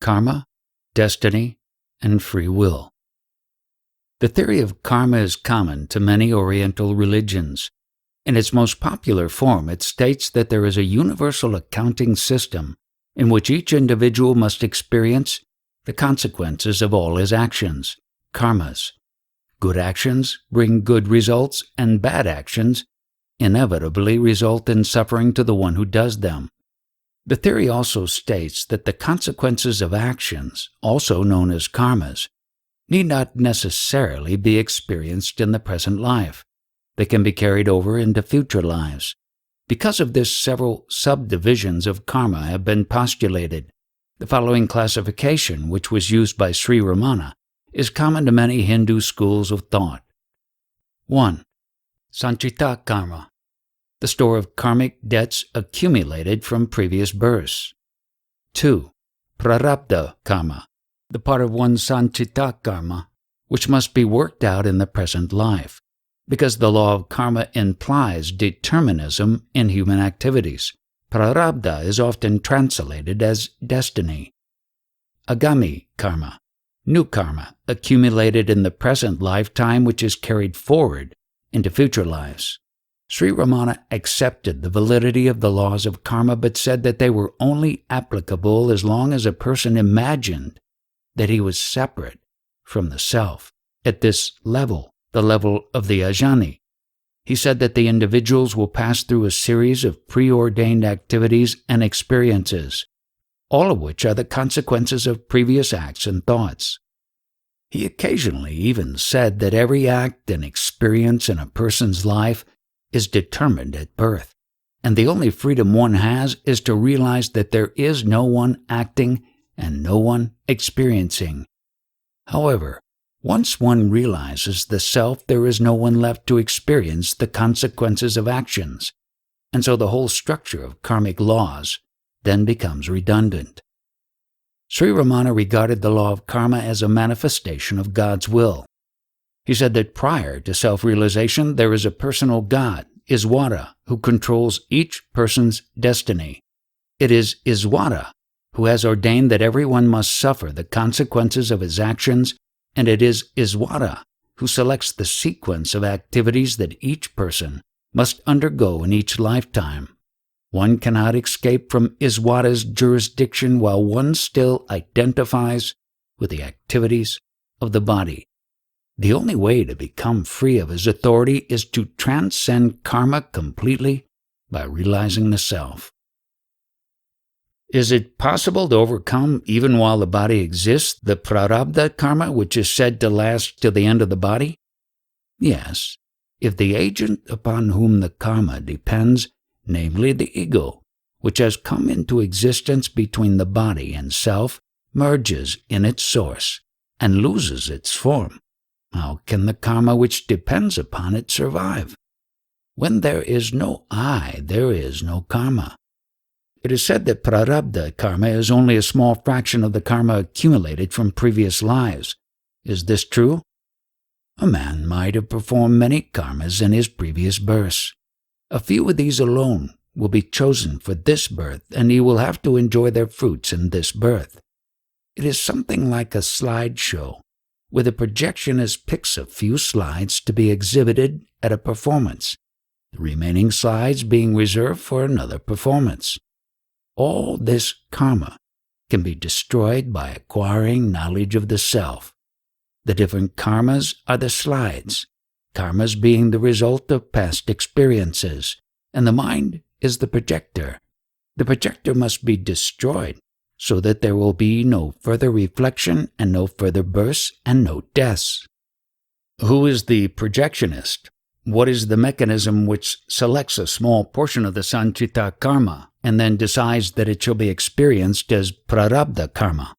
karma, destiny, and free will. The theory of karma is common to many Oriental religions. In its most popular form, it states that there is a universal accounting system in which each individual must experience the consequences of all his actions, karmas. Good actions bring good results, and bad actions inevitably result in suffering to the one who does them. The theory also states that the consequences of actions, also known as karmas, need not necessarily be experienced in the present life. They can be carried over into future lives. Because of this, several subdivisions of karma have been postulated. The following classification, which was used by Sri Ramana, is common to many Hindu schools of thought. 1. Sanchita karma, the store of karmic debts accumulated from previous births. 2. Prarabdha karma, the part of one's sanchita karma which must be worked out in the present life, because the law of karma implies determinism in human activities. Prarabdha is often translated as destiny. Agami karma, new karma accumulated in the present lifetime which is carried forward into future lives. Sri Ramana accepted the validity of the laws of karma but said that they were only applicable as long as a person imagined that he was separate from the self. At this level, the level of the ajani, he said that the individuals will pass through a series of preordained activities and experiences, all of which are the consequences of previous acts and thoughts. He occasionally even said that every act and experience in a person's life is determined at birth, and the only freedom one has is to realize that there is no one acting and no one experiencing. However, once one realizes the self, there is no one left to experience the consequences of actions, and so the whole structure of karmic laws then becomes redundant. Sri Ramana regarded the law of karma as a manifestation of God's will. He said that prior to self-realization, there is a personal God, Iswara, who controls each person's destiny. It is Iswara who has ordained that everyone must suffer the consequences of his actions, and it is Iswara who selects the sequence of activities that each person must undergo in each lifetime. One cannot escape from Iswara's jurisdiction while one still identifies with the activities of the body. The only way to become free of his authority is to transcend karma completely by realizing the self. Is it possible to overcome, even while the body exists, the prarabdha karma which is said to last till the end of the body? Yes, if the agent upon whom the karma depends, namely the ego, which has come into existence between the body and self, merges in its source and loses its form, how can the karma which depends upon it survive? When there is no I, there is no karma. It is said that prarabdha karma is only a small fraction of the karma accumulated from previous lives. Is this true? A man might have performed many karmas in his previous births. A few of these alone will be chosen for this birth, and he will have to enjoy their fruits in this birth. It is something like a slideshow, where the projectionist picks a few slides to be exhibited at a performance, the remaining slides being reserved for another performance. All this karma can be destroyed by acquiring knowledge of the self. The different karmas are the slides, karmas being the result of past experiences, and the mind is the projector. The projector must be destroyed so that there will be no further reflection and no further births and no deaths. Who is the projectionist? What is the mechanism which selects a small portion of the sanchita karma and then decides that it shall be experienced as prarabdha karma?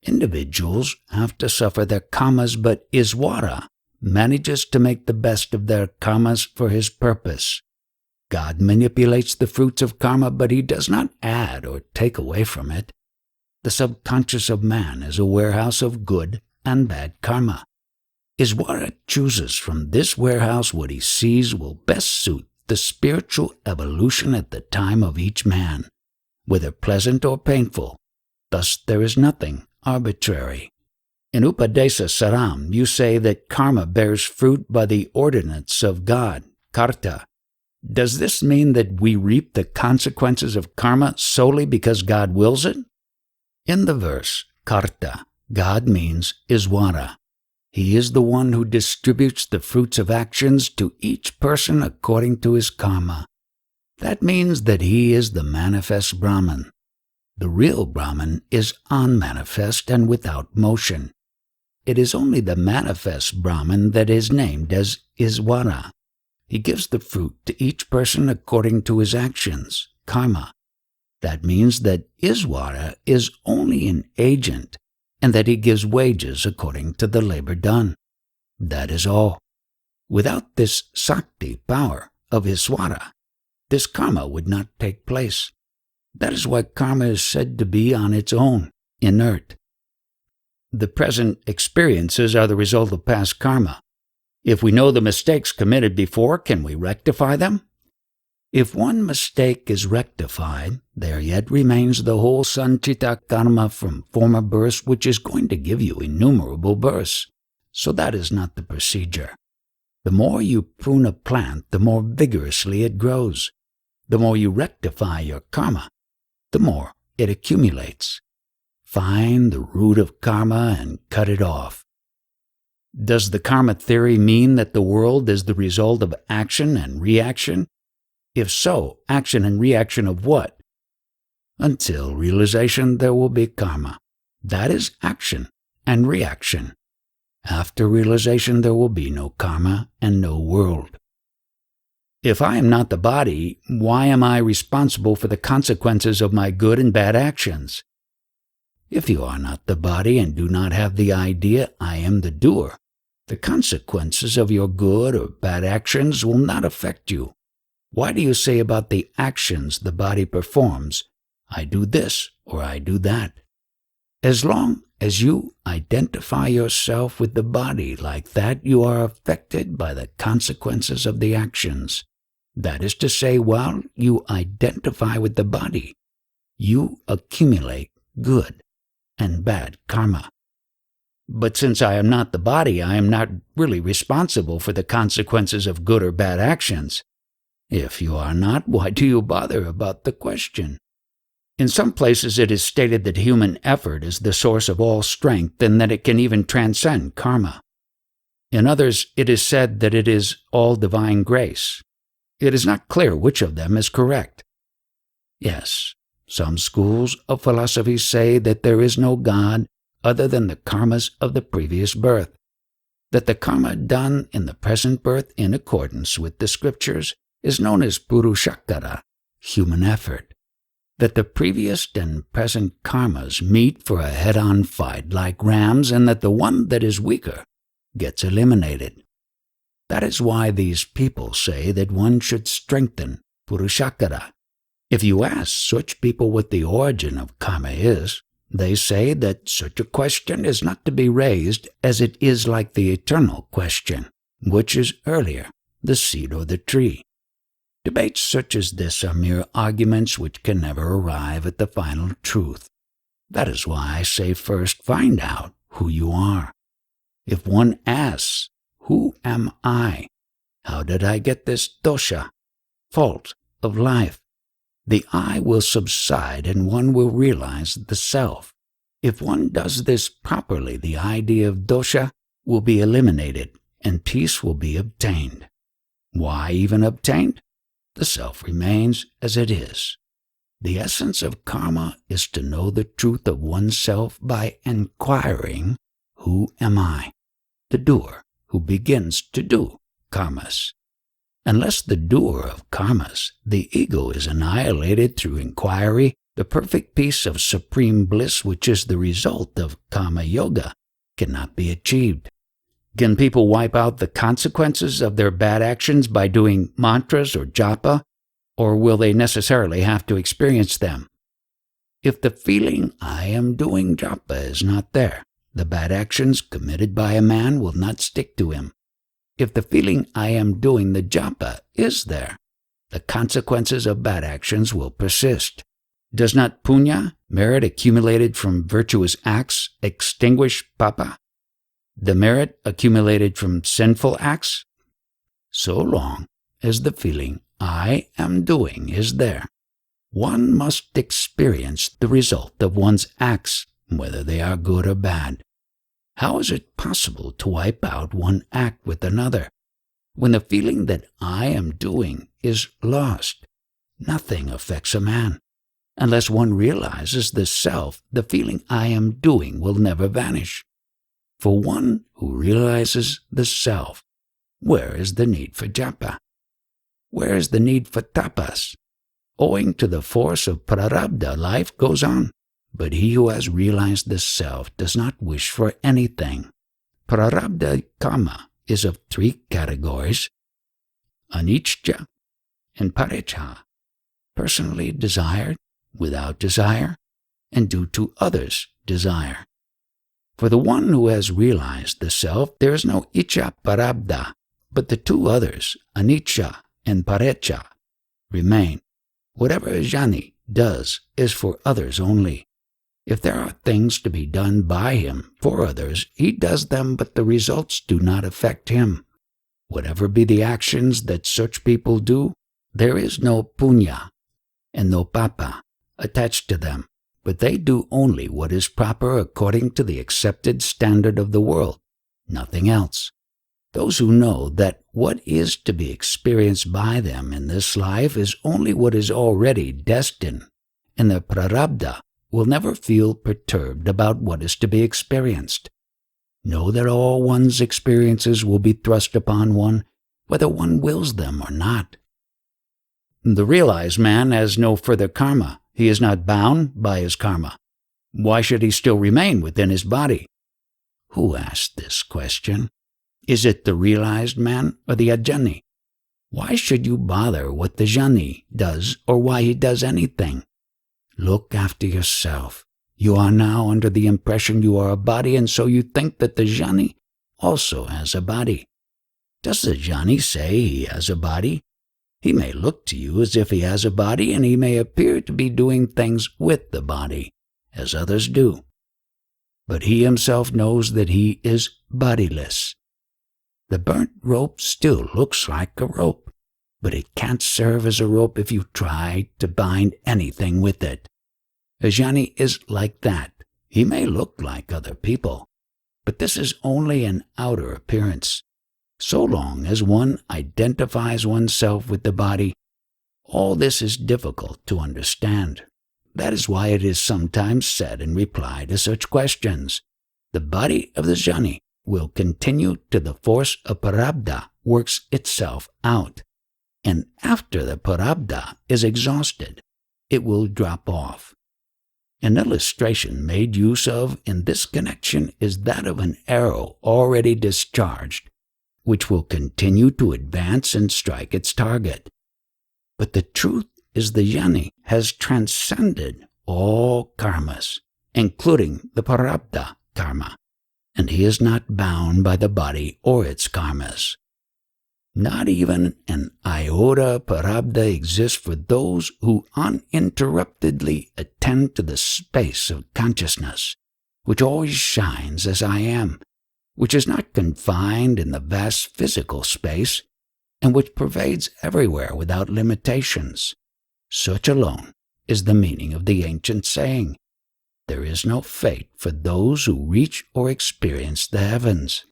Individuals have to suffer their karmas, but Iswara manages to make the best of their karmas for his purpose. God manipulates the fruits of karma, but he does not add or take away from it. The subconscious of man is a warehouse of good and bad karma. Iswara chooses from this warehouse what he sees will best suit the spiritual evolution at the time of each man, whether pleasant or painful. Thus there is nothing arbitrary. In Upadesa Saram, you say that karma bears fruit by the ordinance of God, karta. Does this mean that we reap the consequences of karma solely because God wills it? In the verse, karta, God means Iswara. He is the one who distributes the fruits of actions to each person according to his karma. That means that he is the manifest Brahman. The real Brahman is unmanifest and without motion. It is only the manifest Brahman that is named as Iswara. He gives the fruit to each person according to his actions, karma. That means that Iswara is only an agent, and that he gives wages according to the labor done. That is all. Without this Sakti power of Iswara, this karma would not take place. That is why karma is said to be on its own, inert. The present experiences are the result of past karma. If we know the mistakes committed before, can we rectify them? If one mistake is rectified, there yet remains the whole sanchita karma from former births, which is going to give you innumerable births. So that is not the procedure. The more you prune a plant, the more vigorously it grows. The more you rectify your karma, the more it accumulates. Find the root of karma and cut it off. Does the karma theory mean that the world is the result of action and reaction? If so, action and reaction of what? Until realization, there will be karma. That is action and reaction. After realization, there will be no karma and no world. If I am not the body, why am I responsible for the consequences of my good and bad actions? If you are not the body and do not have the idea, I am the doer, the consequences of your good or bad actions will not affect you. Why do you say about the actions the body performs, I do this or I do that? As long as you identify yourself with the body like that, you are affected by the consequences of the actions. That is to say, while you identify with the body, you accumulate good and bad karma. But since I am not the body, I am not really responsible for the consequences of good or bad actions. If you are not, why do you bother about the question? In some places it is stated that human effort is the source of all strength and that it can even transcend karma. In others, it is said that it is all divine grace. It is not clear which of them is correct. Yes, some schools of philosophy say that there is no God other than the karmas of the previous birth, that the karma done in the present birth in accordance with the scriptures is known as purushakara, human effort, that the previous and present karmas meet for a head-on fight like rams, and that the one that is weaker gets eliminated. That is why these people say that one should strengthen purushakara. If you ask such people what the origin of karma is, they say that such a question is not to be raised, as it is like the eternal question, which is earlier, the seed or the tree. Debates such as this are mere arguments which can never arrive at the final truth. That is why I say first find out who you are. If one asks, who am I? How did I get this dosha, fault of life? The I will subside and one will realize the self. If one does this properly, the idea of dosha will be eliminated and peace will be obtained. Why even obtained? The self remains as it is. The essence of karma is to know the truth of oneself by inquiring, who am I? The doer who begins to do karmas. Unless the doer of karmas, the ego is annihilated through inquiry, the perfect peace of supreme bliss, which is the result of karma yoga, cannot be achieved. Can people wipe out the consequences of their bad actions by doing mantras or japa, or will they necessarily have to experience them? If the feeling I am doing japa is not there, the bad actions committed by a man will not stick to him. If the feeling I am doing the japa is there, the consequences of bad actions will persist. Does not punya, merit accumulated from virtuous acts, extinguish papa, the merit accumulated from sinful acts? So long as the feeling I am doing is there, one must experience the result of one's acts, whether they are good or bad. How is it possible to wipe out one act with another? When the feeling that I am doing is lost, nothing affects a man. Unless one realizes the self, the feeling I am doing will never vanish. For one who realizes the self, where is the need for japa? Where is the need for tapas? Owing to the force of prarabdha, life goes on. But he who has realized the self does not wish for anything. Prarabdha karma is of three categories: anicca and parecha, personally desired, without desire, and due to others' desire. For the one who has realized the self, there is no icca parabdha, but the two others, anicca and parecha, remain. Whatever a jnani does is for others only. If there are things to be done by him for others, he does them, but the results do not affect him. Whatever be the actions that such people do, there is no punya and no papa attached to them, but they do only what is proper according to the accepted standard of the world, nothing else. Those who know that what is to be experienced by them in this life is only what is already destined, and their prarabdha will never feel perturbed about what is to be experienced. Know that all one's experiences will be thrust upon one, whether one wills them or not. The realized man has no further karma. He is not bound by his karma. Why should he still remain within his body? Who asked this question? Is it the realized man or the ajnani? Why should you bother what the jnani does or why he does anything? Look after yourself. You are now under the impression you are a body, and so you think that the jnani also has a body. Does the jnani say he has a body? He may look to you as if he has a body, and he may appear to be doing things with the body, as others do. But he himself knows that he is bodiless. The burnt rope still looks like a rope, but it can't serve as a rope if you try to bind anything with it. A jnani is like that. He may look like other people, but this is only an outer appearance. So long as one identifies oneself with the body, all this is difficult to understand. That is why it is sometimes said in reply to such questions, the body of the jnani will continue till the force of prarabdha works itself out, and after the prarabdha is exhausted, it will drop off. An illustration made use of in this connection is that of an arrow already discharged, which will continue to advance and strike its target. But the truth is the jnani has transcended all karmas, including the prarabdha karma, and he is not bound by the body or its karmas. Not even an iota prarabdha exists for those who uninterruptedly attend to the space of consciousness, which always shines as I am, which is not confined in the vast physical space, and which pervades everywhere without limitations. Such alone is the meaning of the ancient saying, there is no fate for those who reach or experience the heavens.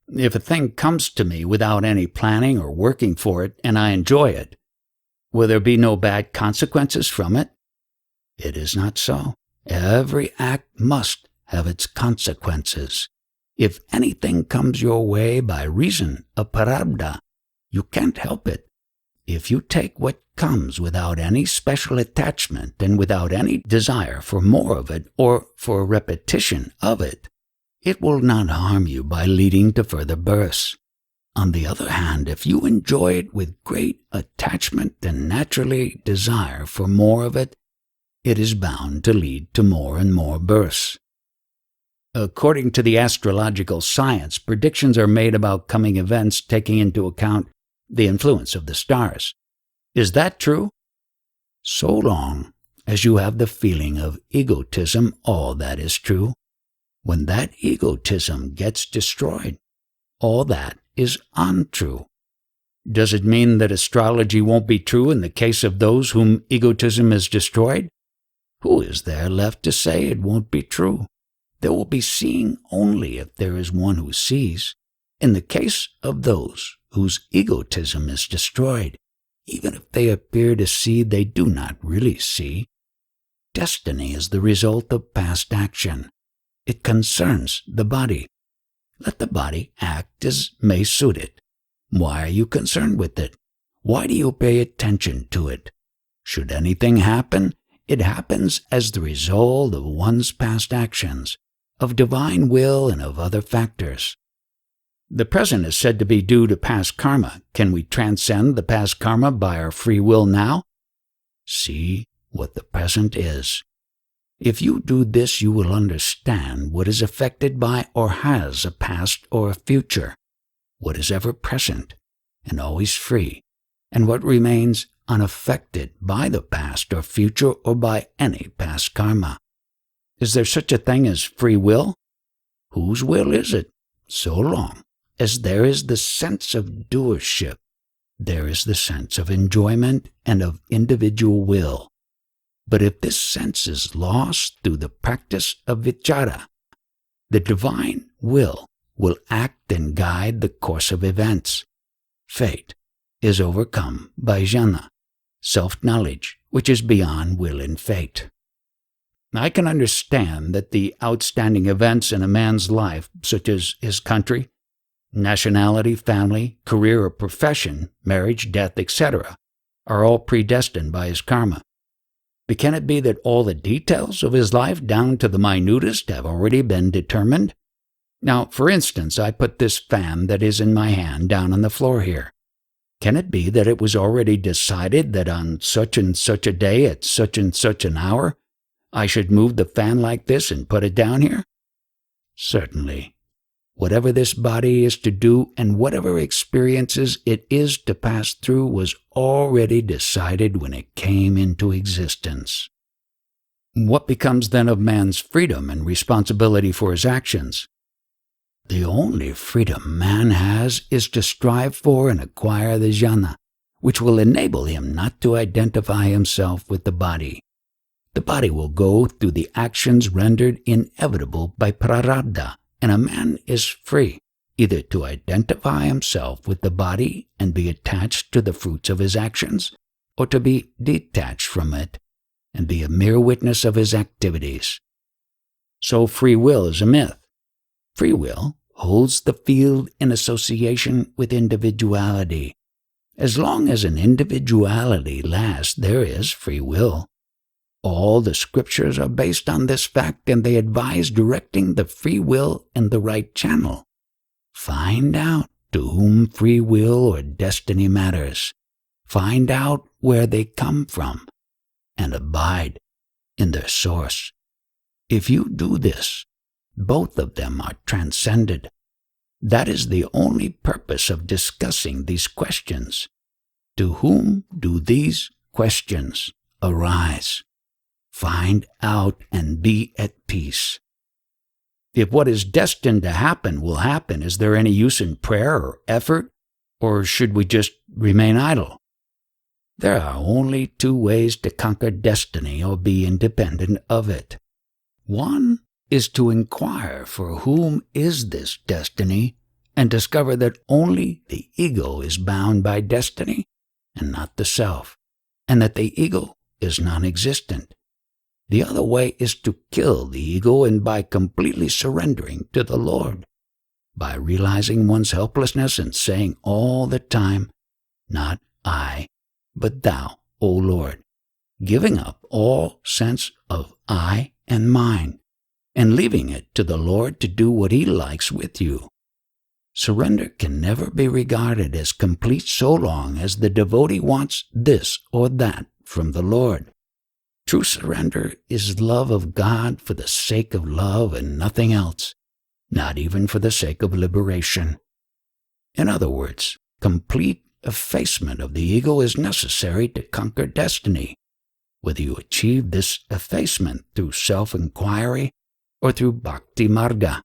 If a thing comes to me without any planning or working for it, and I enjoy it, will there be no bad consequences from it? It is not so. Every act must have its consequences. If anything comes your way by reason of prarabdha, you can't help it. If you take what comes without any special attachment and without any desire for more of it or for a repetition of it, it will not harm you by leading to further births. On the other hand, if you enjoy it with great attachment and naturally desire for more of it, it is bound to lead to more and more births. According to the astrological science, predictions are made about coming events taking into account the influence of the stars. Is that true? So long as you have the feeling of egotism, all that is true. When that egotism gets destroyed, all that is untrue. Does it mean that astrology won't be true in the case of those whom egotism is destroyed? Who is there left to say it won't be true? There will be seeing only if there is one who sees. In the case of those whose egotism is destroyed, even if they appear to see, they do not really see. Destiny is the result of past action. It concerns the body. Let the body act as may suit it. Why are you concerned with it? Why do you pay attention to it? Should anything happen, it happens as the result of one's past actions, of divine will and of other factors. The present is said to be due to past karma. Can we transcend the past karma by our free will now? See what the present is. If you do this, you will understand what is affected by or has a past or a future, what is ever present and always free, and what remains unaffected by the past or future or by any past karma. Is there such a thing as free will? Whose will is it? So long as there is the sense of doership, there is the sense of enjoyment and of individual will. But if this sense is lost through the practice of vichara, the divine will act and guide the course of events. Fate is overcome by jnana, self-knowledge, which is beyond will and fate. I can understand that the outstanding events in a man's life, such as his country, nationality, family, career or profession, marriage, death, etc., are all predestined by his karma. But can it be that all the details of his life, down to the minutest, have already been determined? Now, for instance, I put this fan that is in my hand down on the floor here. Can it be that it was already decided that on such and such a day at such and such an hour, I should move the fan like this and put it down here? Certainly. Whatever this body is to do and whatever experiences it is to pass through was already decided when it came into existence. What becomes then of man's freedom and responsibility for his actions? The only freedom man has is to strive for and acquire the jnana, which will enable him not to identify himself with the body. The body will go through the actions rendered inevitable by prarabdha, and a man is free either to identify himself with the body and be attached to the fruits of his actions, or to be detached from it and be a mere witness of his activities. So free will is a myth. Free will holds the field in association with individuality. As long as an individuality lasts, there is free will. All the scriptures are based on this fact, and they advise directing the free will in the right channel. Find out to whom free will or destiny matters. Find out where they come from, and abide in their source. If you do this, both of them are transcended. That is the only purpose of discussing these questions. To whom do these questions arise? Find out and be at peace. If what is destined to happen will happen, is there any use in prayer or effort, or should we just remain idle? There are only two ways to conquer destiny or be independent of it. One is to inquire for whom is this destiny and discover that only the ego is bound by destiny and not the self, and that the ego is non-existent. The other way is to kill the ego, and by completely surrendering to the Lord, by realizing one's helplessness and saying all the time, "Not I, but Thou, O Lord," giving up all sense of I and mine, and leaving it to the Lord to do what He likes with you. Surrender can never be regarded as complete so long as the devotee wants this or that from the Lord. True surrender is love of God for the sake of love and nothing else, not even for the sake of liberation. In other words, complete effacement of the ego is necessary to conquer destiny. whether you achieve this effacement through self-inquiry or through bhakti marga.